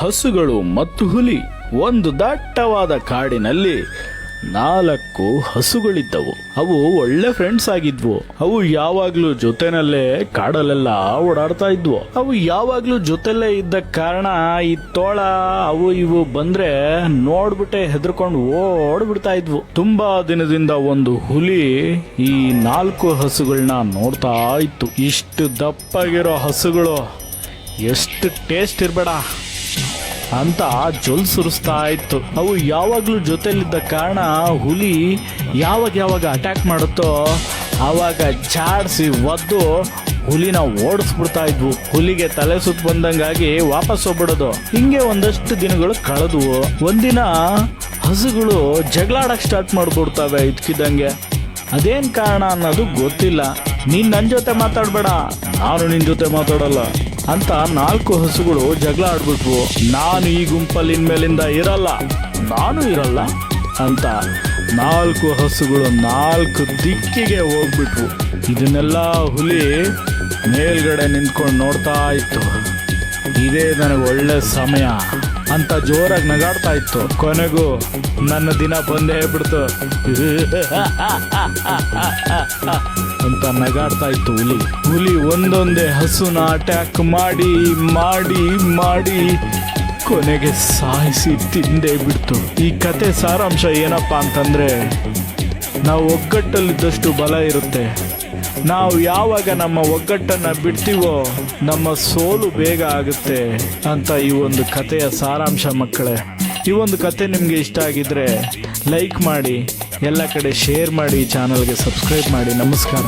ಹಸುಗಳು ಮತ್ತು ಹುಲಿ. ಒಂದು ದಟ್ಟವಾದ ಕಾಡಿನಲ್ಲಿ 4 ಹಸುಗಳಿದ್ದವು. ಅವು ಒಳ್ಳೆ ಫ್ರೆಂಡ್ಸ್ ಆಗಿದ್ವು. ಅವು ಯಾವಾಗ್ಲೂ ಜೊತೆನಲ್ಲೇ ಕಾಡಲ್ಲೆಲ್ಲ ಓಡಾಡ್ತಾ ಇದ್ವು. ಅವು ಯಾವಾಗ್ಲೂ ಜೊತೆಲ್ಲೇ ಇದ್ದ ಕಾರಣ ಈ ತೋಳ ಅವು ಇವು ಬಂದ್ರೆ ನೋಡ್ಬಿಟ್ಟೆ ಹೆದರ್ಕೊಂಡು ಓಡ್ಬಿಡ್ತಾ ಇದ್ವು. ತುಂಬಾ ದಿನದಿಂದ ಒಂದು ಹುಲಿ ಈ 4 ಹಸುಗಳನ್ನ ನೋಡ್ತಾ ಇತ್ತು. ಇಷ್ಟು ದಪ್ಪಾಗಿರೋ ಹಸುಗಳು ಎಷ್ಟು ಟೇಸ್ಟ್ ಇರ್ಬೇಡ ಅಂತ ಜೊಲ್ ಸುರಿಸ್ತಾ ಇತ್ತು. ಅವು ಯಾವಾಗ್ಲೂ ಜೊತೆಲಿದ್ದ ಕಾರಣ ಹುಲಿ ಯಾವಾಗ ಅಟ್ಯಾಕ್ ಮಾಡುತ್ತೋ ಆವಾಗ ಚಾಡಿಸಿ ಒದ್ದು ಹುಲಿನ ಓಡಿಸ್ಬಿಡ್ತಾ ಇದ್ವು. ಹುಲಿಗೆ ತಲೆ ಸುತ್ತ ಬಂದಂಗಾಗಿ ವಾಪಸ್ ಹೋಗ್ಬಿಡೋದು. ಹಿಂಗೆ ಒಂದಷ್ಟು ದಿನಗಳು ಕಳೆದ್ವು. ಒಂದಿನ ಹಸುಗಳು ಜಗಳಾಡಕ್ ಸ್ಟಾರ್ಟ್ ಮಾಡ್ಬಿಡ್ತವೆ ಇದ್ಕಿದ್ದಂಗೆ. ಅದೇನ್ ಕಾರಣ ಅನ್ನೋದು ಗೊತ್ತಿಲ್ಲ. ನೀನ್ ನನ್ ಜೊತೆ ಮಾತಾಡ್ಬೇಡ, ನಾನು ನಿನ್ ಜೊತೆ ಮಾತಾಡಲ್ಲ ಅಂತ 4 ಹಸುಗಳು ಜಗಳ ಆಡ್ಬಿಟ್ವು. ನಾನು ಈ ಗುಂಪಲ್ಲಿ ಇನ್ಮೇಲಿಂದ ಇರಲ್ಲ, ನಾನು ಇರಲ್ಲ ಅಂತ 4 ಹಸುಗಳು 4 ದಿಕ್ಕಿಗೆ ಹೋಗ್ಬಿಟ್ವು. ಇದನ್ನೆಲ್ಲ ಹುಲಿ ಮೇಲ್ಗಡೆ ನಿಂತ್ಕೊಂಡು ನೋಡ್ತಾ ಇತ್ತು. ಇದೇ ನನಗೆ ಒಳ್ಳೆ ಸಮಯ ಅಂತ ಜೋರಾಗಿ ನಗಾಡ್ತಾ ಇತ್ತು. ಕೊನೆಗೂ ನನ್ನ ದಿನ ಬಂದೇ ಬಿಡ್ತು ಅಂತ ನಗಾಡ್ತಾ ಇತ್ತು ಹುಲಿ. ಹುಲಿ ಒಂದೊಂದೇ ಹಸುನ ಅಟ್ಯಾಕ್ ಮಾಡಿ ಮಾಡಿ ಮಾಡಿ ಕೊನೆಗೆ ಸಾಯಿಸಿ ತಿಂದೇ ಬಿಡ್ತು. ಈ ಕತೆ ಸಾರಾಂಶ ಏನಪ್ಪಾ ಅಂತಂದ್ರೆ, ನಾವು ಒಗ್ಗಟ್ಟಲ್ಲಿದ್ದಷ್ಟು ಬಲ ಇರುತ್ತೆ. ನಾವು ಯಾವಾಗ ನಮ್ಮ ಒಗ್ಗಟ್ಟನ್ನ ಬಿಡ್ತೀವೋ ನಮ್ಮ ಸೋಲು ಬೇಗ ಆಗುತ್ತೆ ಅಂತ ಈ ಒಂದು ಕಥೆಯ ಸಾರಾಂಶ ಮಕ್ಕಳೇ. ಈ ಒಂದು ಕತೆ ನಿಮಗೆ ಇಷ್ಟ ಆಗಿದ್ರೆ ಲೈಕ್ ಮಾಡಿ, ಎಲ್ಲ ಕಡೆ ಶೇರ್ ಮಾಡಿ, ಚಾನಲ್ಗೆ ಸಬ್ಸ್ಕ್ರೈಬ್ ಮಾಡಿ. ನಮಸ್ಕಾರ.